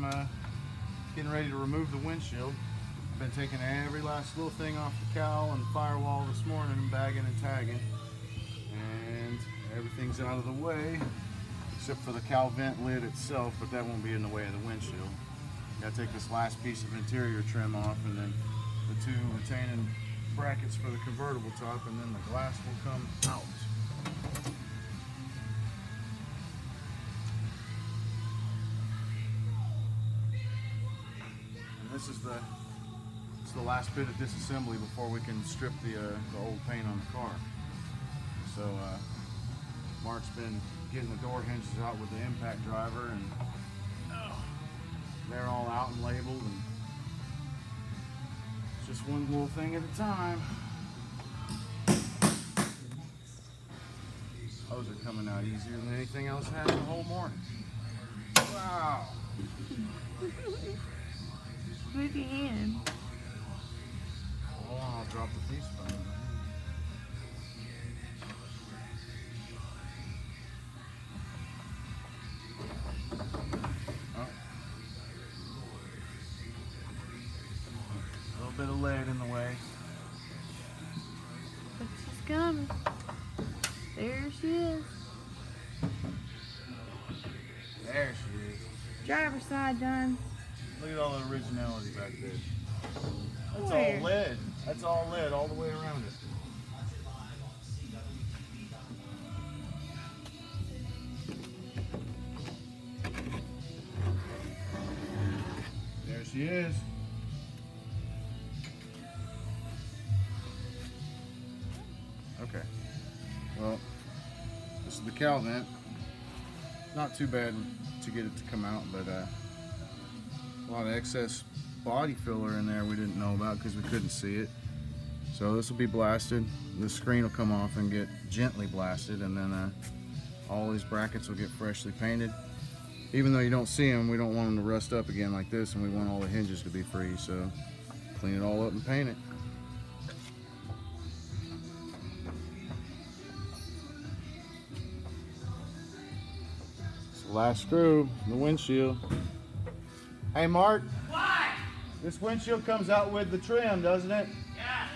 I'm getting ready to remove the windshield. I've been taking every last little thing off the cowl and firewall this morning and bagging and tagging. And everything's out of the way, except for the cowl vent lid itself, but that won't be in the way of the windshield. Gotta take this last piece of interior trim off, and then the two retaining brackets for the convertible top, and then the glass will come out. And this is the last bit of disassembly before we can strip the old paint on the car. So Mark's been getting the door hinges out with the impact driver, and they're all out and labeled, and it's just one little thing at a time. Those are coming out easier than anything else has the whole morning. Wow. Move your hand. Hold on, I'll drop the piece from it. Bit of lead in the way. But she's coming. There she is. There she is. Driver's side done. Look at all the originality back there. That's Where? all lead. That's all lead all the way around it. There she is. Okay, well, this is the cowl vent. Not too bad to get it to come out, but a lot of excess body filler in there we didn't know about because we couldn't see it. So this will be blasted. The screen will come off and get gently blasted, and then all these brackets will get freshly painted. Even though you don't see them, we don't want them to rust up again like this, and we want all the hinges to be free, so clean it all up and paint it. Last screw, the windshield. Hey Mark. What? This windshield comes out with the trim, doesn't it? Yeah.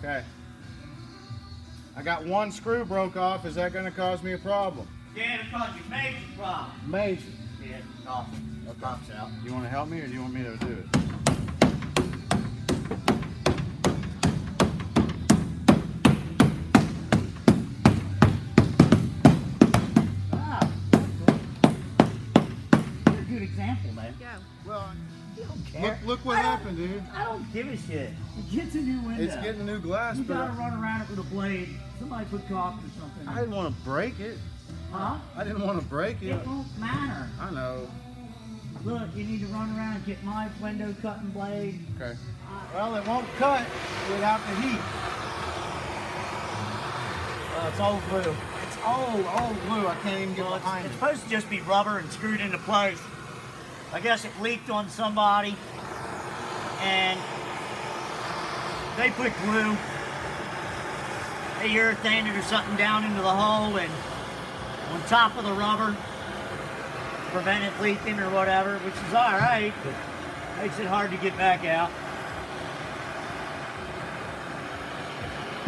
Okay. I got one screw broke off. Is that going to cause me a problem? Yeah, it'll cause you major problem. Major. Yeah, off. It pops out. You want to help me, or do you want me to do it? Example, man. Go. Well, You don't care. look what happened, dude. I don't give a shit. It gets a new window. It's getting a new glass, You but gotta run around it with a blade. Somebody put caulk or something. I didn't want to break it. Huh? I didn't want to break it. It won't matter. I know. Look, you need to run around and get my window cutting blade. Okay. Well, it won't cut without the heat. It's old glue. It's old glue. I can't even get behind It's it. supposed to just be rubber and screwed into place. I guess it leaked on somebody, and they put glue. They urethane it or something down into the hole and on top of the rubber, prevent it leaking or whatever, which is all right, but makes it hard to get back out.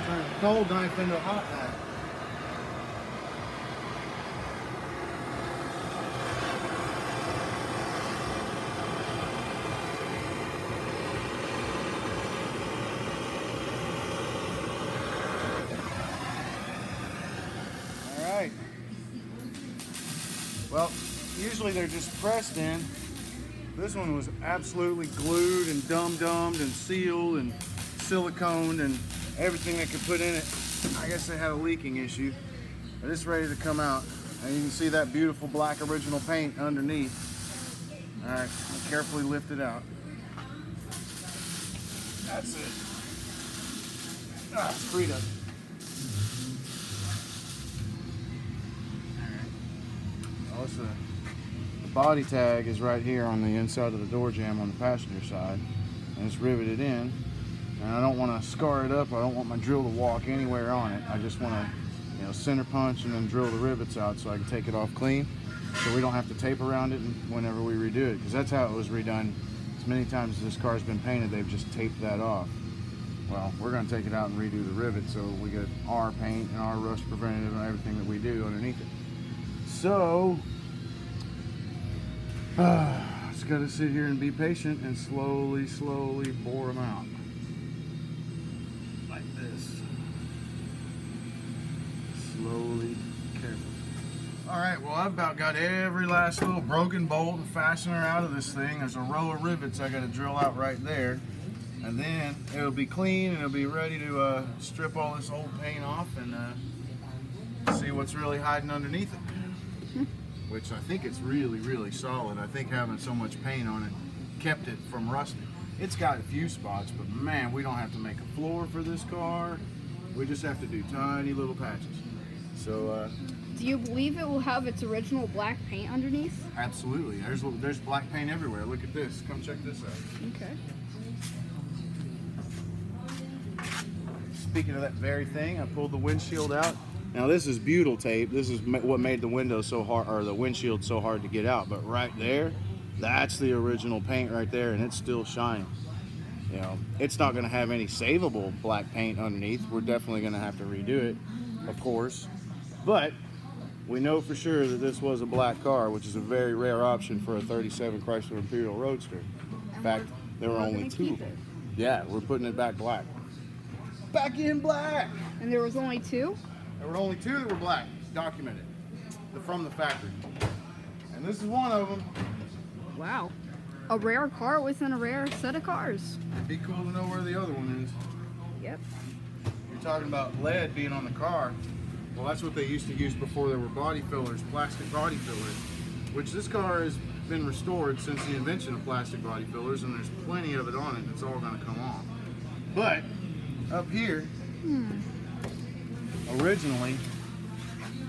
Turn a cold knife into a hot knife. Alright. Well, usually they're just pressed in. This one was absolutely glued and dum-dummed and sealed and siliconed and everything they could put in it. I guess they had a leaking issue, but it's ready to come out. And you can see that beautiful black original paint underneath. All right, I'll carefully lift it out. That's it. Ah, it's freed up. All right. Also, the body tag is right here on the inside of the door jamb on the passenger side, and it's riveted in. And I don't want to scar it up. I don't want my drill to walk anywhere on it. I just want to, center punch and then drill the rivets out so I can take it off clean. so we don't have to tape around it whenever we redo it, because that's how it was redone. As many times as this car's been painted, they've just taped that off. Well, we're going to take it out and redo the rivet, so we get our paint and our rust preventative and everything that we do underneath it. So just got to sit here and be patient and slowly bore them out like this. Slowly, carefully. All right, well, I've about got every last little broken bolt and fastener out of this thing. There's a row of rivets I got to drill out right there, and then it'll be clean and it'll be ready to strip all this old paint off and see what's really hiding underneath it. Which I think it's really solid. I think having so much paint on it kept it from rusting. It's got a few spots, but man, we don't have to make a floor for this car. We just have to do tiny little patches. So do you believe it will have its original black paint underneath? Absolutely. There's black paint everywhere. Look at this. Come check this out. Okay. Speaking of that very thing, I pulled the windshield out. Now this is butyl tape. This is what made the window so hard, or the windshield so hard to get out. But right there, that's the original paint right there, and it's still shining. You know, it's not going to have any savable black paint underneath. We're definitely going to have to redo it, of course. But we know for sure that this was a black car, which is a very rare option for a 37 Chrysler Imperial Roadster. In fact, there were only two of them. Yeah, we're putting it back black. Back in black! And there was only two? There were only two that were black, documented, from the factory. And this is one of them. Wow. A rare car within a rare set of cars. It'd be cool to know where the other one is. Yep. You're talking about lead being on the car. Well, that's what they used to use before there were body fillers, plastic body fillers, which this car has been restored since the invention of plastic body fillers, and there's plenty of it on it, and it's all going to come off. But up here, originally,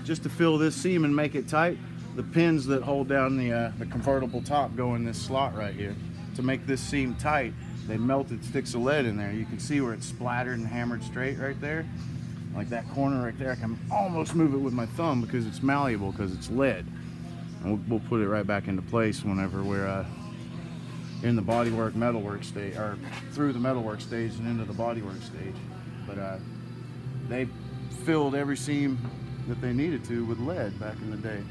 just to fill this seam and make it tight, the pins that hold down the convertible top go in this slot right here. To make this seam tight, they melted sticks of lead in there. You can see where it's splattered and hammered straight right there. Like that corner right there, I can almost move it with my thumb because it's malleable, because it's lead. And we'll put it right back into place whenever we're in the bodywork metalwork stage, or through the metalwork stage and into the bodywork stage. But they filled every seam that they needed to with lead back in the day.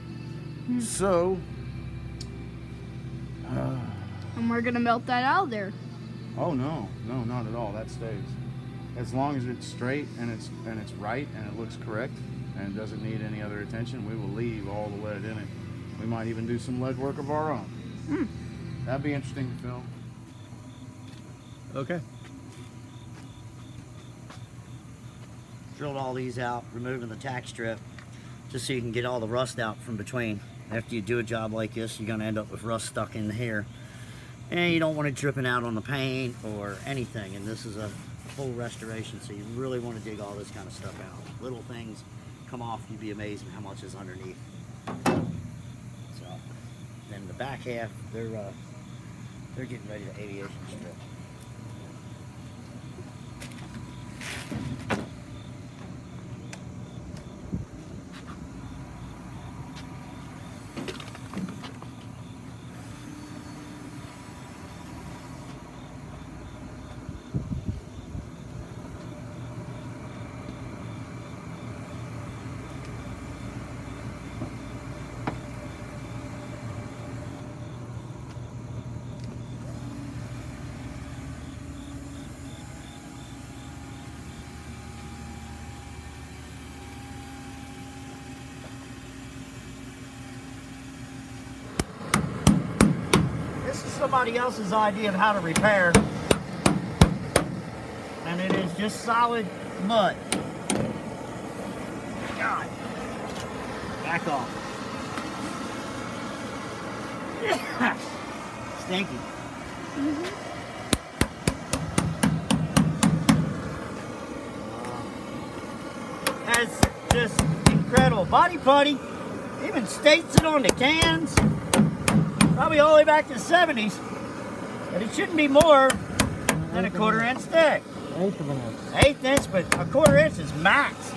So and we're gonna melt that out there. oh no, not at all. That stays. As long as it's straight and it's right and it looks correct and it doesn't need any other attention, we will leave all the lead in it. We might even do some lead work of our own. That'd be interesting to film. Okay. Drilled all these out, removing the tack strip, just so you can get all the rust out from between. After you do a job like this, you're going to end up with rust stuck in here. And you don't want it dripping out on the paint or anything. And this is a full restoration, so you really want to dig all this kind of stuff out. Little things come off, you'd be amazed at how much is underneath. So, then the back half, they're getting ready to aviation strip. Somebody else's idea of how to repair, and it is just solid mud. God, back off. Yeah. Stinky. That's just incredible. Body putty, even states it on the cans. Probably all the way back to the 70s, but it shouldn't be more than a 1/4 inch thick. 1/8 of an inch. 1/8 inch, but a 1/4 inch is max.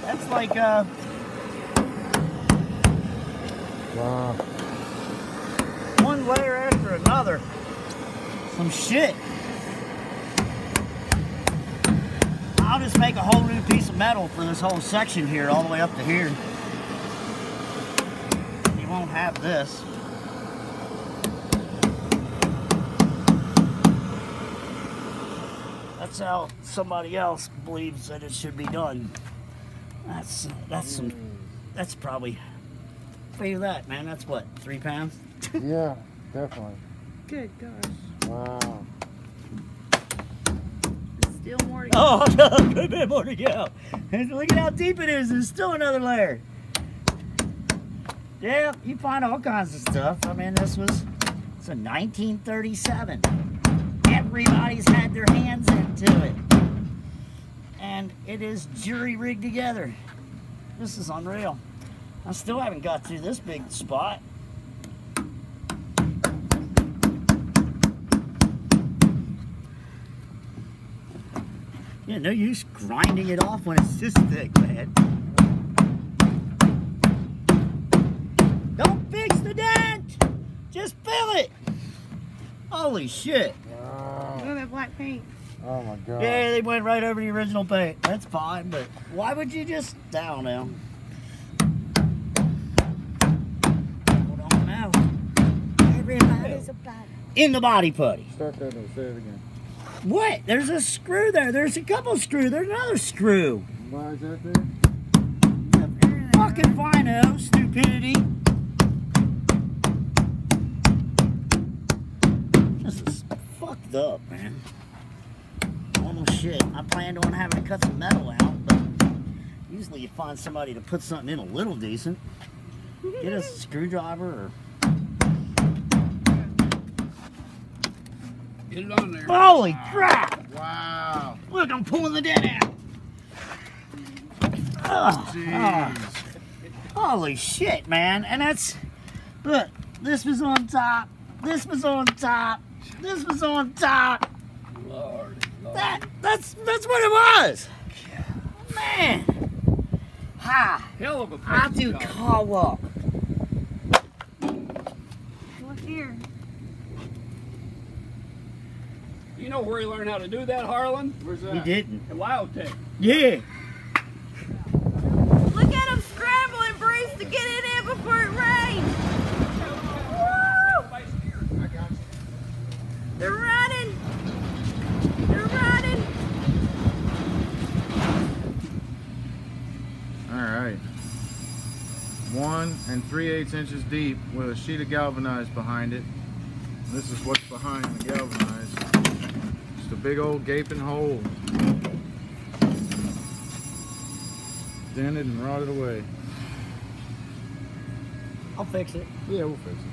That's like Wow. One layer after another. Some shit. I'll just make a whole new piece of metal for this whole section here, all the way up to here. You won't have this. That's how somebody else believes that it should be done. That's probably, figure that, man. That's what, 3 pounds? Yeah, definitely. Good gosh. Wow. Still more to go. Oh, no, good bit more to go. And look at how deep it is. There's still another layer. Yeah, you find all kinds of stuff. I mean, it's a 1937. Everybody's had their hands into it. And it is jury rigged together. This is unreal. I still haven't got to this big spot. Yeah, no use grinding it off when it's this thick, man. Don't fix the dent! Just fill it! Holy shit. Wow. Look at that black paint. Oh my god. Yeah, they went right over the original paint. That's fine, but why would you just, I don't know. Hold on now. Everybody's about it. In the body putty. Start that and say it again. What? There's a screw there. There's a couple screws. There's another screw. Why is that there? Fucking fino stupidity. This is fucked up, man. Almost shit. I planned on having to cut some metal out, but usually you find somebody to put something in a little decent. Get a screwdriver or... Get it on there. Holy crap! Wow. Look, I'm pulling the dent out. Oh, Jeez. holy shit, man. And that's, look, this was on top. This was on top. This was on top. Lord. That's what it was. Man. Ha. Hell of a I do job. call up. Look here. You know where he learned how to do that, Harlan? Where's that? He didn't. At Wildtech. Yeah. Look at him scrambling, Bruce, to get it in before it rains. Woo! I got you. They're running. They're running. Alright. 1 3/8 inches deep with a sheet of galvanized behind it. This is what's behind the galvanized. Just a big old gaping hole. Dented and rotted away. I'll fix it. Yeah, we'll fix it.